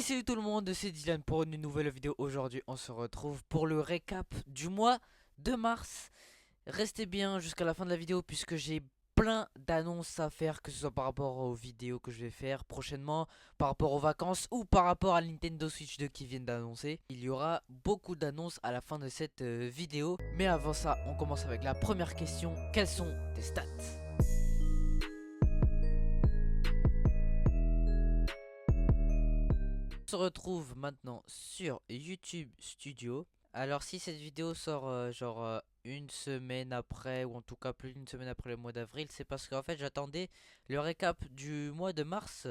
Salut tout le monde, c'est Dylan pour une nouvelle vidéo. Aujourd'hui on se retrouve pour le récap du mois de mars. Restez bien jusqu'à la fin de la vidéo puisque j'ai plein d'annonces à faire, que ce soit par rapport aux vidéos que je vais faire prochainement, par rapport aux vacances ou par rapport à la Nintendo Switch 2 qui viennent d'annoncer. Il y aura beaucoup d'annonces à la fin de cette vidéo. Mais avant ça, on commence avec la première question. Quelles sont tes stats? On se retrouve maintenant sur YouTube Studio. Alors si cette vidéo sort une semaine après, ou en tout cas plus d'une semaine après le mois d'avril, c'est parce qu'en fait j'attendais le récap du mois de mars,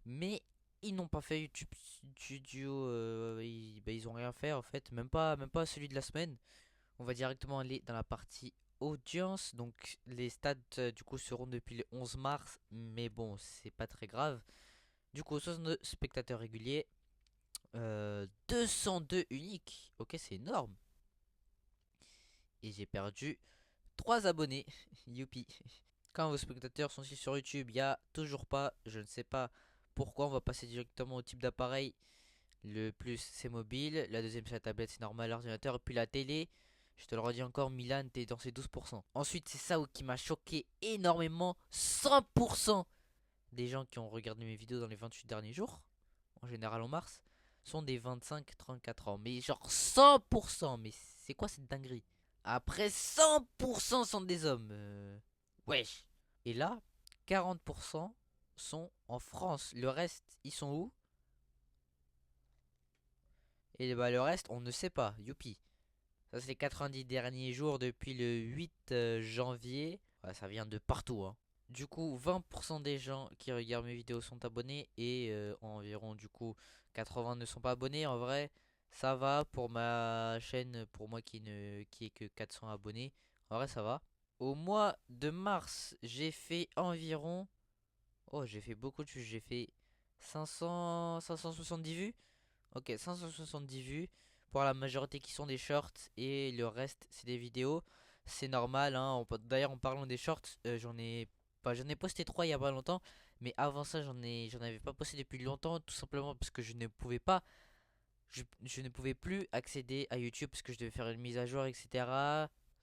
mais ils n'ont pas fait YouTube Studio, ils ont rien fait en fait, même pas celui de la semaine. On va directement aller dans la partie audience, donc les stats du coup seront depuis le 11 mars, mais bon c'est pas très grave. Du coup 62 spectateurs réguliers, 202 uniques. Ok, c'est énorme. Et j'ai perdu 3 abonnés. Youpi. Quand vos spectateurs sont sur YouTube, il n'y a toujours pas. Je ne sais pas pourquoi. On va passer directement au type d'appareil. Le plus, c'est mobile. La deuxième, c'est la tablette, c'est normal, l'ordinateur. Et puis la télé. Je te le redis encore, Milan, t'es dans ses 12%. Ensuite, c'est ça qui m'a choqué énormément. 100% des gens qui ont regardé mes vidéos dans les 28 derniers jours, en général en mars, sont des 25-34 ans. Mais genre 100%, mais c'est quoi cette dinguerie? Après 100% sont des hommes. Wesh. Et là, 40% sont en France. Le reste, ils sont où? Et bah le reste, on ne sait pas. Youpi. Ça c'est les 90 derniers jours depuis le 8 janvier. Ouais, ça vient de partout, hein. Du coup, 20% des gens qui regardent mes vidéos sont abonnés et environ du coup 80 ne sont pas abonnés. En vrai, ça va pour ma chaîne, pour moi qui est que 400 abonnés. En vrai, ça va. Au mois de mars, j'ai fait environ, oh, j'ai fait beaucoup de vues, j'ai fait 570 vues. Ok, 570 vues pour la majorité qui sont des shorts et le reste c'est des vidéos. C'est normal, hein. D'ailleurs, en parlant des shorts, j'en ai posté 3 il y a pas longtemps, mais avant ça, j'en avais pas posté depuis longtemps, tout simplement parce que je ne pouvais pas, je ne pouvais plus accéder à YouTube parce que je devais faire une mise à jour, etc.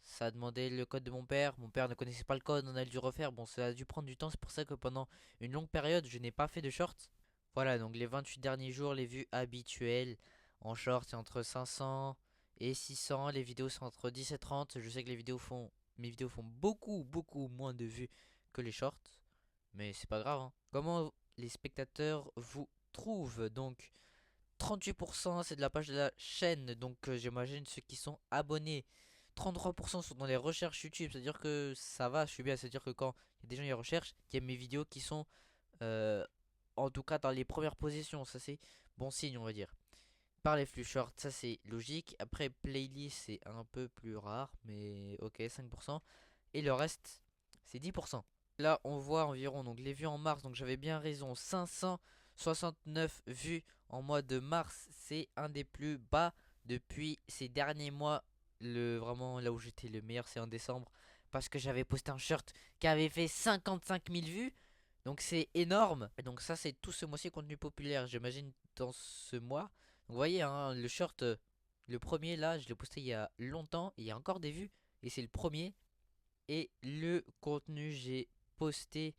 Ça demandait le code de mon père. Mon père ne connaissait pas le code, on a dû refaire. Bon, ça a dû prendre du temps. C'est pour ça que pendant une longue période, je n'ai pas fait de shorts. Voilà, donc les 28 derniers jours, les vues habituelles en short, c'est entre 500 et 600. Les vidéos sont entre 10 et 30. Je sais que mes vidéos font beaucoup moins de vues que les shorts. Mais c'est pas grave, hein. Comment les spectateurs vous trouvent? Donc, 38% c'est de la page de la chaîne. Donc, j'imagine ceux qui sont abonnés. 33% sont dans les recherches YouTube. C'est-à-dire que ça va, je suis bien. C'est-à-dire que quand il y a des gens qui recherchent, il y a mes vidéos qui sont euh, en tout cas dans les premières positions. Ça, c'est bon signe, on va dire. Par les flux short, ça c'est logique. Après, playlist, c'est un peu plus rare, mais ok, 5%. Et le reste, c'est 10%. Là, on voit environ donc les vues en mars. Donc j'avais bien raison, 569 vues en mois de mars. C'est un des plus bas depuis ces derniers mois. Vraiment là où j'étais le meilleur, c'est en décembre, parce que j'avais posté un shirt qui avait fait 55 000 vues. Donc c'est énorme. Et donc ça c'est tout ce mois-ci contenu populaire, j'imagine, dans ce mois. Donc vous voyez, hein, le short, le premier là, je l'ai posté il y a longtemps, et il y a encore des vues. Et c'est le premier. Et le contenu, j'ai posté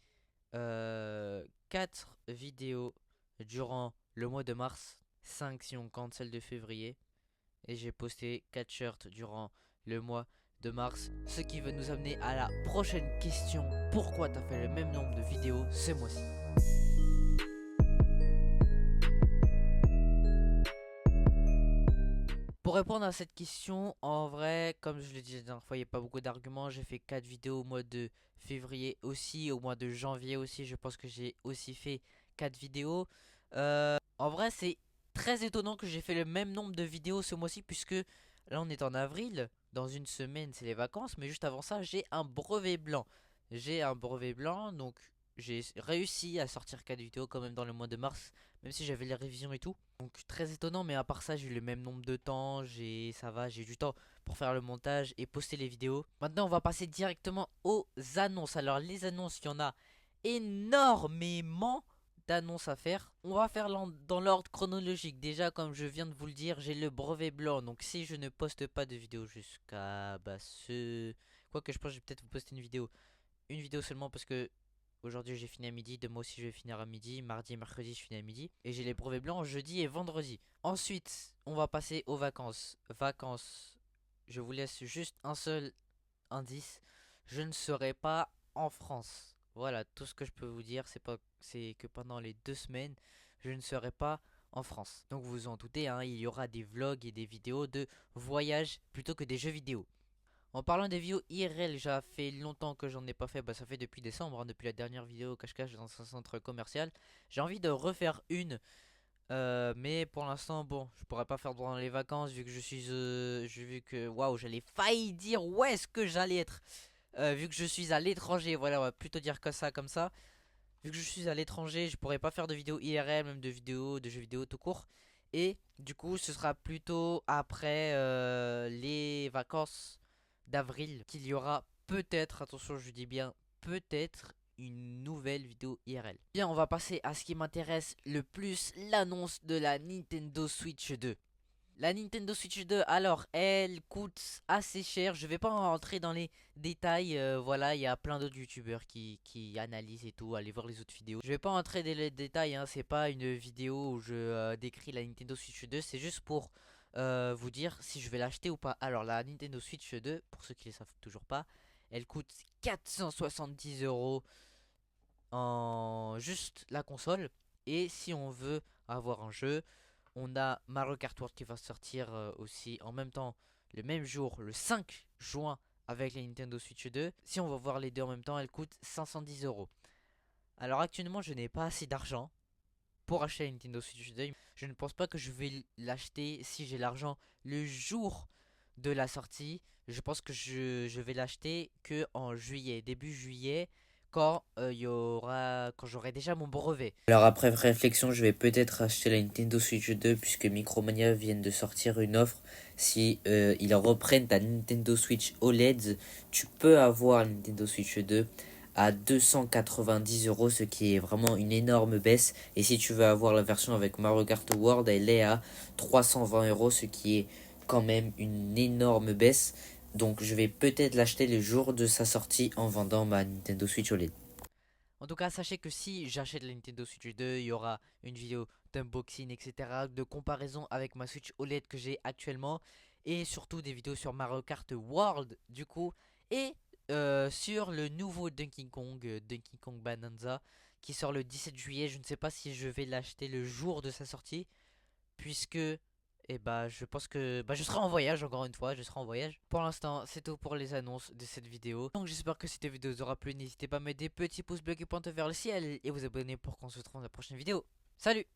4 vidéos durant le mois de mars. 5 si on compte celle de février. Et j'ai posté 4 shirts durant le mois de mars. Ce qui va nous amener à la prochaine question. Pourquoi t'as fait le même nombre de vidéos ce mois-ci? Pour répondre à cette question, en vrai, comme je le disais la dernière fois, il n'y a pas beaucoup d'arguments. J'ai fait 4 vidéos au mois de février aussi, au mois de janvier aussi. Je pense que j'ai aussi fait 4 vidéos. En vrai, c'est très étonnant que j'ai fait le même nombre de vidéos ce mois-ci, puisque là, on est en avril. Dans une semaine, c'est les vacances. Mais juste avant ça, j'ai un brevet blanc. J'ai un brevet blanc, donc j'ai réussi à sortir 4 vidéos quand même dans le mois de mars, même si j'avais les révisions et tout. Donc très étonnant, mais à part ça, j'ai eu le même nombre de temps, ça va, j'ai eu du temps pour faire le montage et poster les vidéos. Maintenant, on va passer directement aux annonces. Alors les annonces, il y en a énormément. d'annonces à faire. On va faire dans l'ordre chronologique. Déjà, comme je viens de vous le dire, j'ai le brevet blanc. Donc si je ne poste pas de vidéo jusqu'à ce... Quoique je pense que je vais peut-être vous poster une vidéo. Une vidéo seulement parce que aujourd'hui j'ai fini à midi. Demain aussi je vais finir à midi. Mardi et mercredi je finis à midi. Et j'ai les brevets blancs jeudi et vendredi. Ensuite, on va passer aux vacances. Vacances, je vous laisse juste un seul indice. Je ne serai pas en France. Voilà, tout ce que je peux vous dire, c'est que pendant les 2 semaines, je ne serai pas en France. Donc vous vous en doutez, hein, il y aura des vlogs et des vidéos de voyage plutôt que des jeux vidéo. En parlant des vidéos IRL, ça fait longtemps que j'en ai pas fait, bah ça fait depuis décembre, hein, depuis la dernière vidéo cache-cache dans un centre commercial. J'ai envie de refaire une, mais pour l'instant, bon, je pourrais pas faire pendant les vacances vu que vu que, waouh, j'allais failli dire où est-ce que j'allais être. Vu que je suis à l'étranger, voilà, on va plutôt dire que ça comme ça. Vu que je suis à l'étranger, je pourrais pas faire de vidéos IRL, même de jeux vidéo tout court. Et du coup, ce sera plutôt après les vacances d'avril qu'il y aura peut-être, attention, je dis bien peut-être, une nouvelle vidéo IRL. Bien, on va passer à ce qui m'intéresse le plus, l'annonce de la Nintendo Switch 2. La Nintendo Switch 2, alors, elle coûte assez cher. Je vais pas en rentrer dans les détails. Voilà, il y a plein d'autres youtubeurs qui analysent et tout. Allez voir les autres vidéos. Je vais pas rentrer dans les détails, hein. C'est pas une vidéo où je décris la Nintendo Switch 2. C'est juste pour vous dire si je vais l'acheter ou pas. Alors, la Nintendo Switch 2, pour ceux qui ne le savent toujours pas, elle coûte 470 euros en juste la console. Et si on veut avoir un jeu, on a Mario Kart World qui va sortir aussi en même temps, le même jour, le 5 juin, avec la Nintendo Switch 2. Si on va voir les deux en même temps, elle coûte 510 euros. Alors actuellement, je n'ai pas assez d'argent pour acheter la Nintendo Switch 2. Je ne pense pas que je vais l'acheter si j'ai l'argent le jour de la sortie. Je pense que je vais l'acheter que en juillet, début juillet, quand j'aurai déjà mon brevet. Alors après réflexion, je vais peut-être acheter la Nintendo Switch 2 puisque Micromania viennent de sortir une offre. Si ils reprennent ta Nintendo Switch OLED, tu peux avoir la Nintendo Switch 2 à 290 euros, ce qui est vraiment une énorme baisse. Et si tu veux avoir la version avec Mario Kart World, elle est à 320 euros, ce qui est quand même une énorme baisse. Donc je vais peut-être l'acheter le jour de sa sortie en vendant ma Nintendo Switch OLED. En tout cas, sachez que si j'achète la Nintendo Switch 2, il y aura une vidéo d'unboxing, etc., de comparaison avec ma Switch OLED que j'ai actuellement, et surtout des vidéos sur Mario Kart World, du coup, et sur le nouveau Donkey Kong Bonanza, qui sort le 17 juillet. Je ne sais pas si je vais l'acheter le jour de sa sortie, puisque je pense que je serai en voyage, encore une fois, je serai en voyage. Pour l'instant, c'est tout pour les annonces de cette vidéo. Donc j'espère que cette vidéo vous aura plu. N'hésitez pas à mettre des petits pouces bleus qui pointent vers le ciel et vous abonner pour qu'on se retrouve dans la prochaine vidéo. Salut!